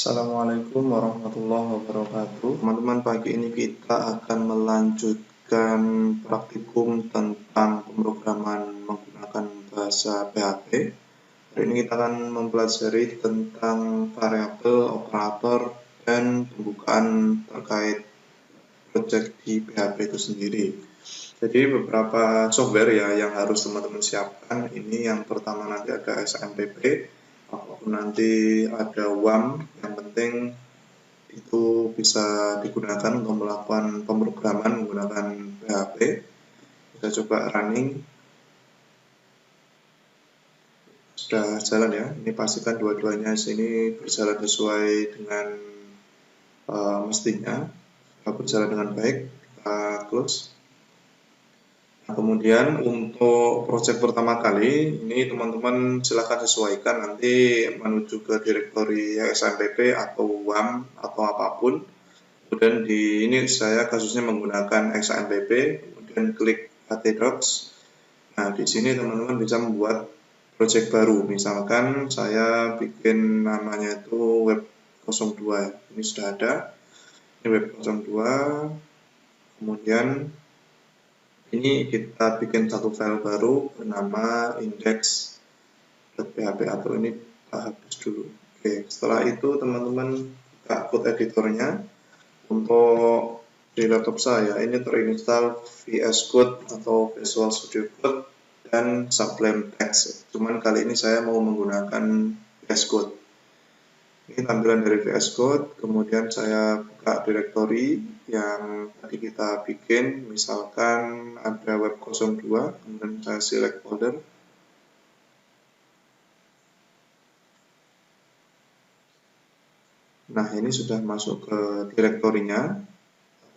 Assalamualaikum warahmatullahi wabarakatuh. Teman-teman, pagi ini kita akan melanjutkan praktikum tentang pemrograman menggunakan bahasa PHP. Hari ini kita akan mempelajari tentang variabel, operator, dan pembukaan terkait project di PHP itu sendiri. Jadi beberapa software ya yang harus teman-teman siapkan. Ini yang pertama nanti ada SMPP, apapun nanti ada WAM, yang penting itu bisa digunakan untuk melakukan pemrograman menggunakan PHP. Kita coba running. Sudah jalan ya. Ini pastikan dua-duanya sini berjalan sesuai dengan mestinya. Sudah berjalan dengan baik. Kita close. Nah, kemudian untuk project pertama kali ini teman-teman silahkan sesuaikan nanti menuju ke direktori SMPP atau WAM atau apapun. Kemudian di ini saya kasusnya menggunakan XAMPP, kemudian klik htdocs. Nah, di sini teman-teman bisa membuat project baru. Misalkan saya bikin namanya itu web 02 ya. Ini sudah ada. Ini web 02. Kemudian ini kita bikin satu file baru bernama index.php atau ini kita hapus dulu. Oke, setelah itu teman-teman buka code editornya. Untuk di laptop saya ini terinstall VS Code atau Visual Studio Code dan Sublime Text. Cuman kali ini saya mau menggunakan VS Code. Ini tampilan dari VS Code, kemudian saya buka direktori yang tadi kita bikin, misalkan ada web 02, kemudian saya select folder. Nah, ini sudah masuk ke direktorinya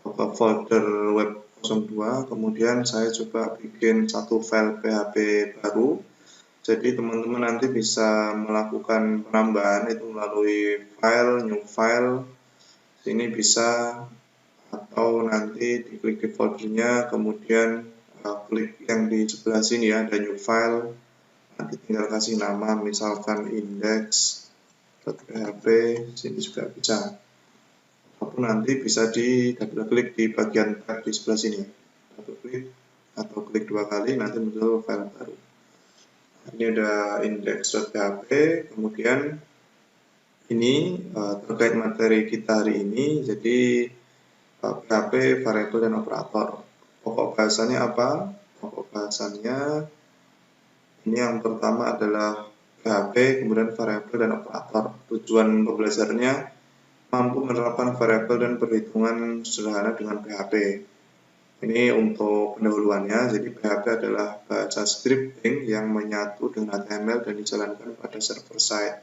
atau ke folder web 02, kemudian saya coba bikin satu file PHP baru. Jadi teman-teman nanti bisa melakukan penambahan itu melalui file, new file, sini bisa, atau nanti diklik di foldernya, kemudian klik yang di sebelah sini ya, ada new file, nanti tinggal kasih nama misalkan index.php, sini juga bisa. Ataupun nanti bisa di double klik di bagian tab di sebelah sini, double klik atau klik dua kali nanti muncul file baru. Ini ada index.php, kemudian ini terkait materi kita hari ini, jadi PHP, variabel, dan operator. Pokok bahasanya apa? Pokok bahasanya ini yang pertama adalah PHP, kemudian variabel dan operator. Tujuan pembelajarannya mampu menerapkan variabel dan perhitungan sederhana dengan PHP. Ini untuk pendahuluannya, jadi PHP adalah bahasa scripting yang menyatu dengan HTML dan dijalankan pada server side.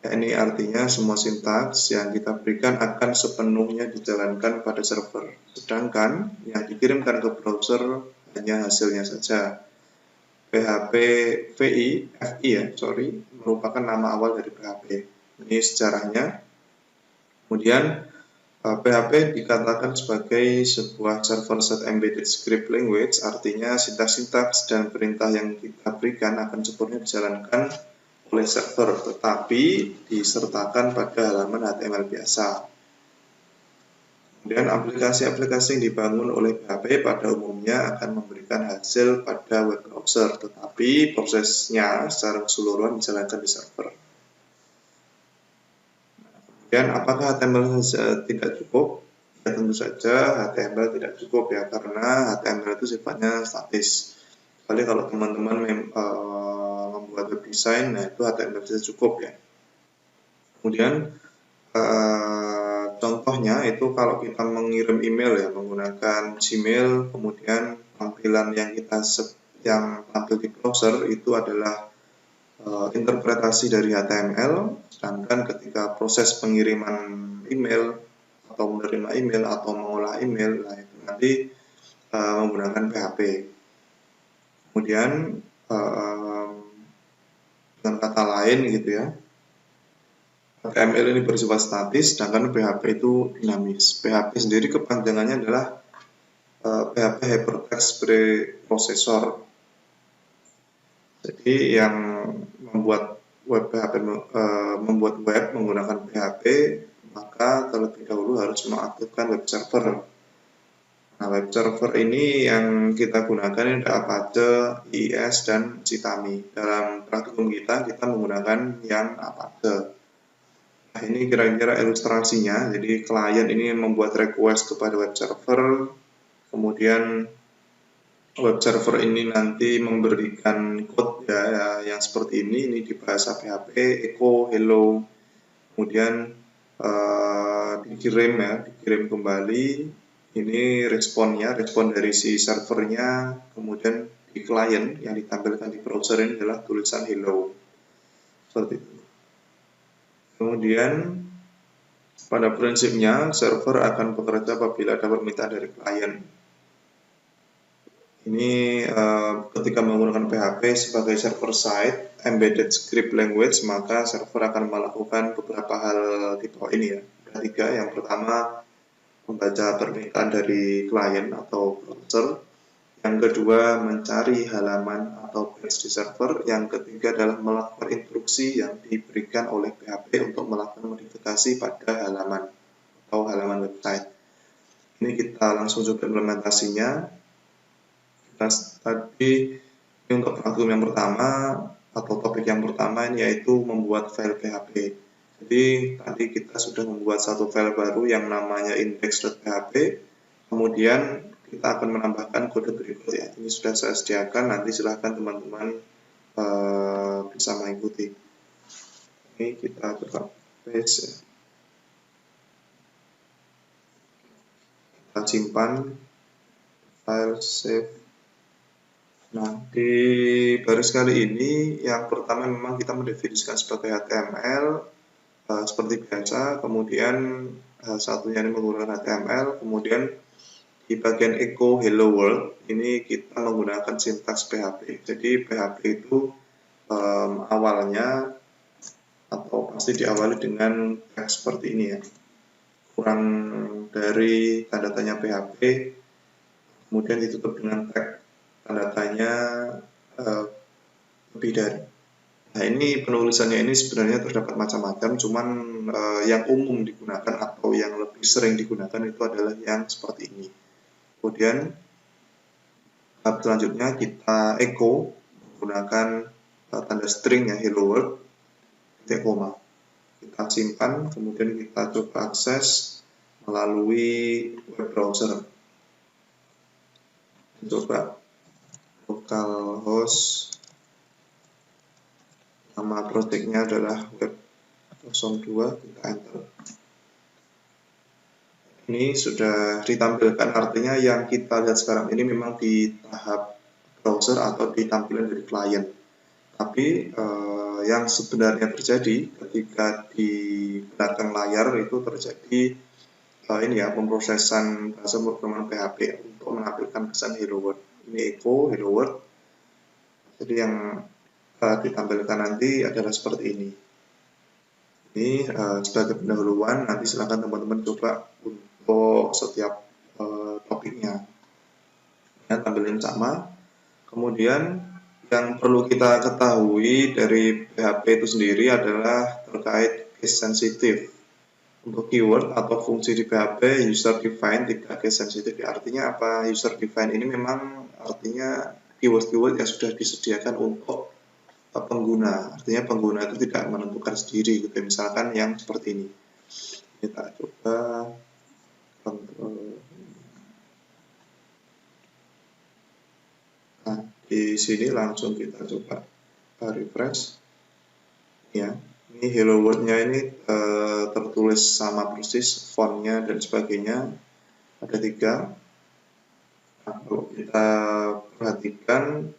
Ini artinya semua sintaks yang kita berikan akan sepenuhnya dijalankan pada server. Sedangkan yang dikirimkan ke browser hanya hasilnya saja. PHP VI merupakan nama awal dari PHP. Ini sejarahnya. Kemudian PHP dikatakan sebagai sebuah server-side embedded script language, artinya sintaks-sintaks dan perintah yang kita berikan akan sepenuhnya dijalankan oleh server, tetapi disertakan pada halaman HTML biasa. Kemudian aplikasi-aplikasi yang dibangun oleh PHP pada umumnya akan memberikan hasil pada web browser, tetapi prosesnya secara keseluruhan dijalankan di server. Kemudian apakah HTML tidak cukup? Ya tentu saja HTML tidak cukup ya, karena HTML itu sifatnya statis. Kecuali kalau teman-teman membuat web design, nah itu HTML bisa cukup ya. Kemudian contohnya itu kalau kita mengirim email ya menggunakan Gmail, kemudian tampilan yang tampil di browser itu adalah interpretasi dari HTML, sedangkan ketika proses pengiriman email atau menerima email atau mengolah email, nah itu nanti menggunakan PHP. Kemudian dengan kata lain gitu ya, HTML ini bersifat statis, sedangkan PHP itu dinamis. PHP sendiri kepanjangannya adalah PHP Hypertext Preprocessor. Jadi yang membuat membuat web menggunakan PHP, maka terlebih dahulu harus mengaktifkan web server. Nah, web server ini yang kita gunakan ini ada Apache, IIS, dan Chitami. Dalam praktikum kita menggunakan yang Apache. Nah, ini kira-kira ilustrasinya. Jadi klien ini membuat request kepada web server, kemudian web server ini nanti memberikan code ya yang seperti ini di bahasa PHP, echo, hello, kemudian dikirim kembali. Ini respon dari si servernya, kemudian di klien yang ditampilkan di browser ini adalah tulisan hello, seperti itu. Kemudian pada prinsipnya server akan bekerja apabila ada permintaan dari klien. Ini ketika menggunakan PHP sebagai server side embedded script language, maka server akan melakukan beberapa hal di bawah ini ya. Ada 3. Yang pertama, membaca permintaan dari klien atau browser. Yang kedua, mencari halaman atau page di server. Yang ketiga adalah melakukan instruksi yang diberikan oleh PHP untuk melakukan modifikasi pada halaman atau halaman website. Ini kita langsung coba implementasinya. Tadi ini untuk praktikum yang pertama atau topik yang pertama ini yaitu membuat file PHP. Jadi tadi kita sudah membuat satu file baru yang namanya index.php. Kemudian kita akan menambahkan kode berikut ya. Ini sudah saya sediakan, nanti silahkan teman-teman bisa mengikuti. Ini kita coba paste ya. Kita simpan file save. Nah, di baris kali ini yang pertama memang kita mendefinisikan sebagai HTML seperti biasa, kemudian satunya ini menggunakan HTML, kemudian di bagian echo hello world ini kita menggunakan sintaks PHP. Jadi PHP itu awalnya atau pasti diawali dengan teks seperti ini ya, kurang dari tanda tanya PHP, kemudian ditutup dengan tag tanda tanya lebih dari. Nah, ini penulisannya ini sebenarnya terdapat macam-macam, cuman yang umum digunakan atau yang lebih sering digunakan itu adalah yang seperti ini. Kemudian tahap selanjutnya kita echo menggunakan tanda string ya, hello world, titik koma. Kita simpan, kemudian kita coba akses melalui web browser. Coba localhost, nama projectnya adalah web 02, kita enter. Ini sudah ditampilkan, artinya yang kita lihat sekarang ini memang di tahap browser atau di tampilan dari klien. Tapi yang sebenarnya terjadi ketika di belakang layar itu terjadi ini ya, pemrosesan bahasa pemrograman PHP untuk menampilkan pesan hello world. Ini echo hello world. Jadi yang ditampilkan nanti adalah seperti ini. Ini sebagai pendahuluan, nanti silakan teman-teman coba untuk setiap topiknya. Ya, tampilin sama. Kemudian yang perlu kita ketahui dari PHP itu sendiri adalah terkait case sensitive. Untuk keyword atau fungsi di PHP user defined tidak case sensitive. Artinya apa? User defined ini memang artinya keyword-keyword yang sudah disediakan untuk pengguna. Artinya pengguna itu tidak menentukan sendiri gitu. Misalkan yang seperti ini. Kita coba kontrol. Nah, di sini langsung kita coba refresh. Ya, ini hello world-nya ini tertulis sama persis, fontnya dan sebagainya. Ada 3. Nah, kalau kita perhatikan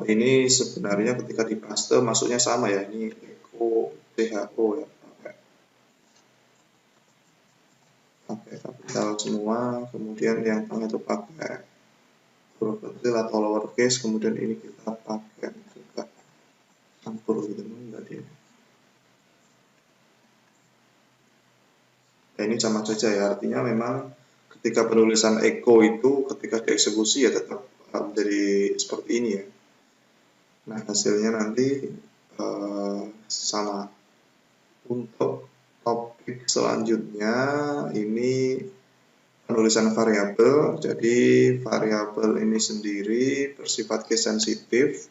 ini sebenarnya ketika dipaste masuknya sama ya, ini echo CHO ya, pakai kapital semua, kemudian yang tengah itu pakai huruf kecil atau lowercase, kemudian ini kita pakai juga campur gitu enggak dia. Nah, ini sama saja ya, artinya memang ketika penulisan echo itu ketika dieksekusi ya tetap menjadi seperti ini ya. Nah, hasilnya nanti sama. Untuk topik selanjutnya ini penulisan variabel. Jadi variabel ini sendiri bersifat case sensitif.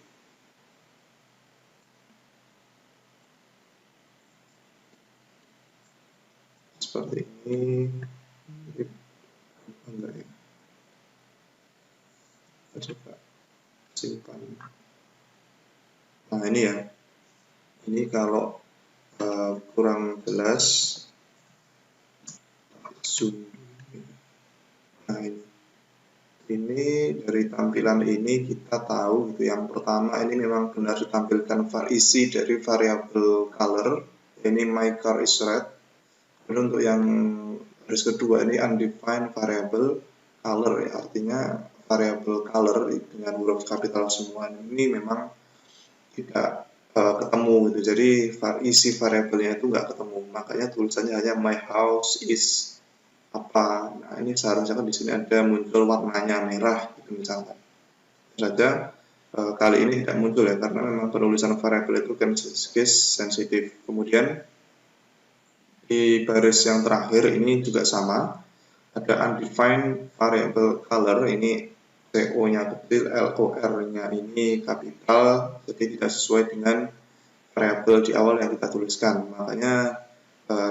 Seperti ini. Enggak ya. Coba simpan. Nah ini ya. Ini kalau kurang jelas zoom. Nah ini dari tampilan ini kita tahu gitu. Yang pertama ini memang benar ditampilkan isi dari variabel color. Ini my car is red. Kemudian untuk yang baris kedua ini undefined variable color ya, artinya variabel color dengan huruf kapital semua ini memang tidak ketemu gitu. Jadi isi variabelnya itu nggak ketemu, makanya tulisannya hanya my house is apa. Nah ini seharusnya kan di sini ada muncul warnanya merah gitu misalkan. Saja kali ini tidak muncul ya, karena memang penulisan variabel itu kan case sensitif. Kemudian di baris yang terakhir ini juga sama, ada undefined variable color, ini CO-nya kecil, LOR-nya ini kapital, jadi tidak sesuai dengan variabel di awal yang kita tuliskan, makanya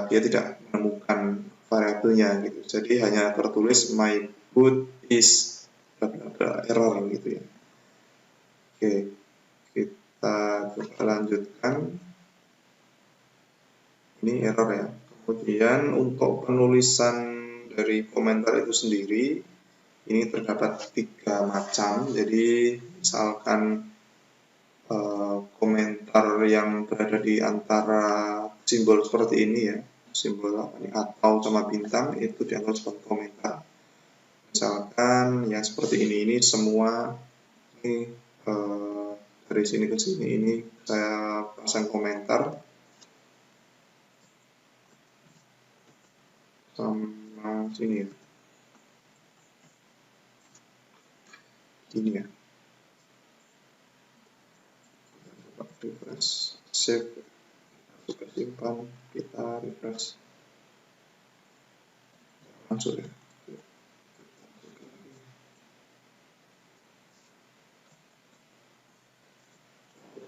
dia tidak menemukan variabelnya gitu. Jadi hanya tertulis my boot is error gitu ya. Oke, kita coba lanjutkan. Ini error ya. Kemudian untuk penulisan dari komentar itu sendiri, ini terdapat 3 macam. Jadi misalkan komentar yang berada di antara simbol seperti ini ya, simbol apa nih, atau sama bintang, itu dianggap sebagai komentar. Misalkan yang seperti ini semua ini dari sini ke sini ini saya pasang komentar sama sini ya. Ini ya. Coba refresh, save, kita simpan, kita refresh. Masuk ya.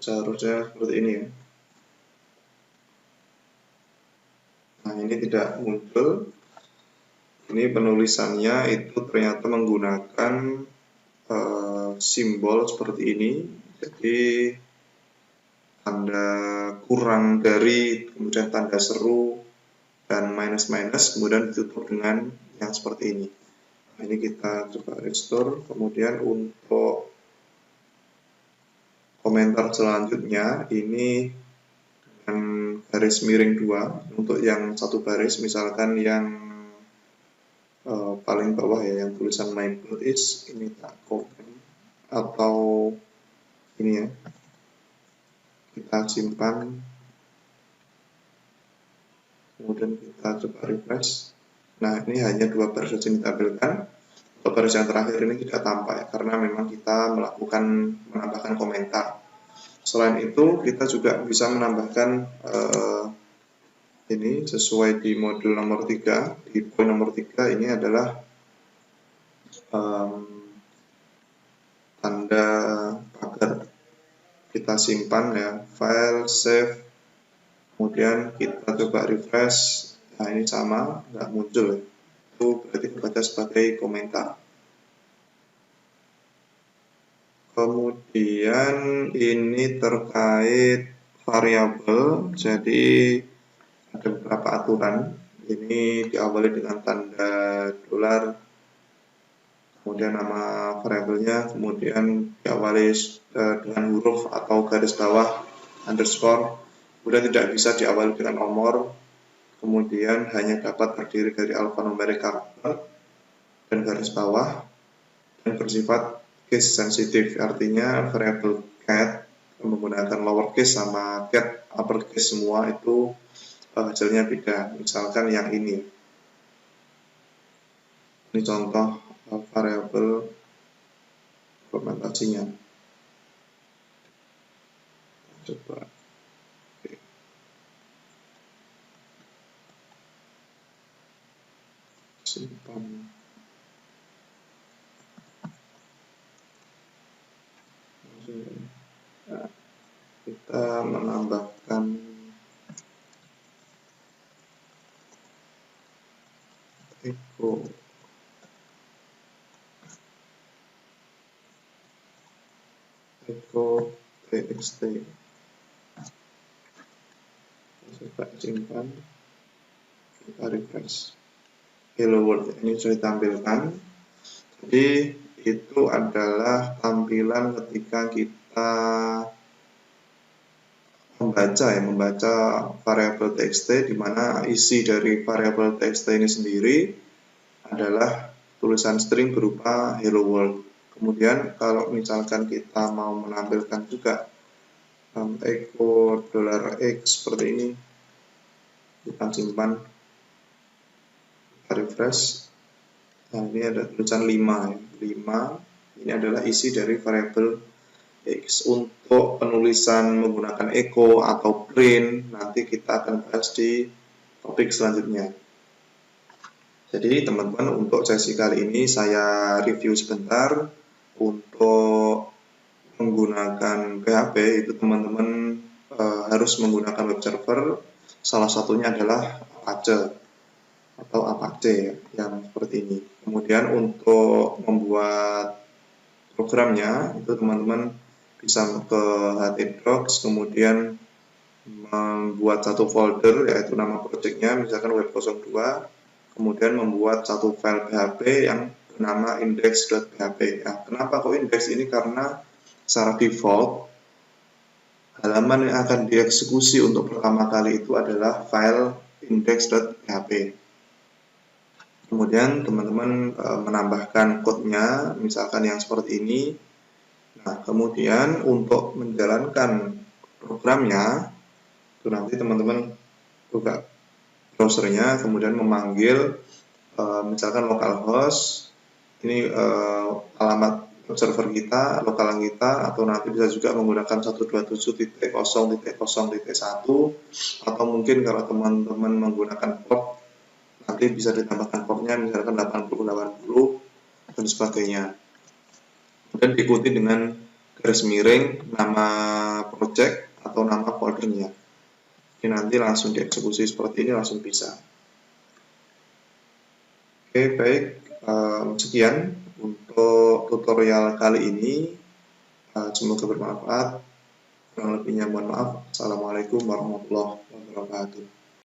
Seharusnya seperti ini ya. Nah ini tidak muncul. Ini penulisannya itu ternyata menggunakan simbol seperti ini. Jadi tanda kurang dari, kemudian tanda seru, dan minus-minus, kemudian ditutup dengan yang seperti ini. Nah, ini kita coba restore. Kemudian untuk komentar selanjutnya ini dengan garis miring 2. Untuk yang satu baris, misalkan yang paling bawah ya, yang tulisan my boot is, ini tak komen, atau ini ya, kita simpan, kemudian kita coba refresh. Nah ini hanya 2 baris saja yang ditampilkan. Untuk baris yang terakhir ini tidak tampak ya, karena memang kita menambahkan komentar. Selain itu kita juga bisa menambahkan ini sesuai di modul nomor 3, di poin nomor 3 ini adalah tanda pagar. Kita simpan ya, file, save, kemudian kita coba refresh. Nah ini sama, nggak muncul ya. Itu berarti kebaca sebagai komentar. Kemudian ini terkait variabel, jadi ada beberapa aturan. Ini diawali dengan tanda dolar, kemudian nama variabelnya, kemudian diawali dengan huruf atau garis bawah underscore, kemudian tidak bisa diawali dengan nomor, kemudian hanya dapat terdiri dari alfanumeric karakter dan garis bawah, dan bersifat case sensitif, artinya variabel cat menggunakan lowercase sama cat uppercase semua itu hasilnya beda. Misalkan yang ini contoh variabel implementasinya. Coba kita menambahkan echo txt. Coba simpan, kita refresh. Hello world ini sudah ditampilkan. Jadi itu adalah tampilan ketika kita membaca variabel txt, di mana isi dari variabel txt ini sendiri adalah tulisan string berupa hello world. Kemudian kalau misalkan kita mau menampilkan juga echo $x seperti ini, kita simpan, kita refresh. Nah, ini ada tulisan 5. Ini adalah isi dari variabel X. Untuk penulisan menggunakan echo atau print nanti kita akan bahas di topik selanjutnya. Jadi teman-teman, untuk sesi kali ini saya review sebentar. Untuk menggunakan PHP itu teman-teman harus menggunakan web server. Salah satunya adalah Apache atau Apache yang seperti ini. Kemudian untuk membuat programnya itu teman-teman bisa ke htdocs, kemudian membuat satu folder yaitu nama projectnya misalkan web02, kemudian membuat satu file PHP yang bernama index.php. Nah, kenapa kok index ini? Karena secara default halaman yang akan dieksekusi untuk pertama kali itu adalah file index.php. Kemudian teman-teman menambahkan code-nya misalkan yang seperti ini. Nah, kemudian untuk menjalankan programnya, itu nanti teman-teman buka browsernya, kemudian memanggil misalkan localhost, ini alamat server kita, lokalan kita, atau nanti bisa juga menggunakan 127.0.0.1, atau mungkin kalau teman-teman menggunakan port, nanti bisa ditambahkan portnya misalkan 8080 dan sebagainya. Dan diikuti dengan garis miring nama project atau nama foldernya. Ini nanti langsung dieksekusi seperti ini, langsung bisa. Oke, baik. Sekian untuk tutorial kali ini. Semoga bermanfaat. Kurang lebihnya mohon maaf. Assalamualaikum warahmatullahi wabarakatuh.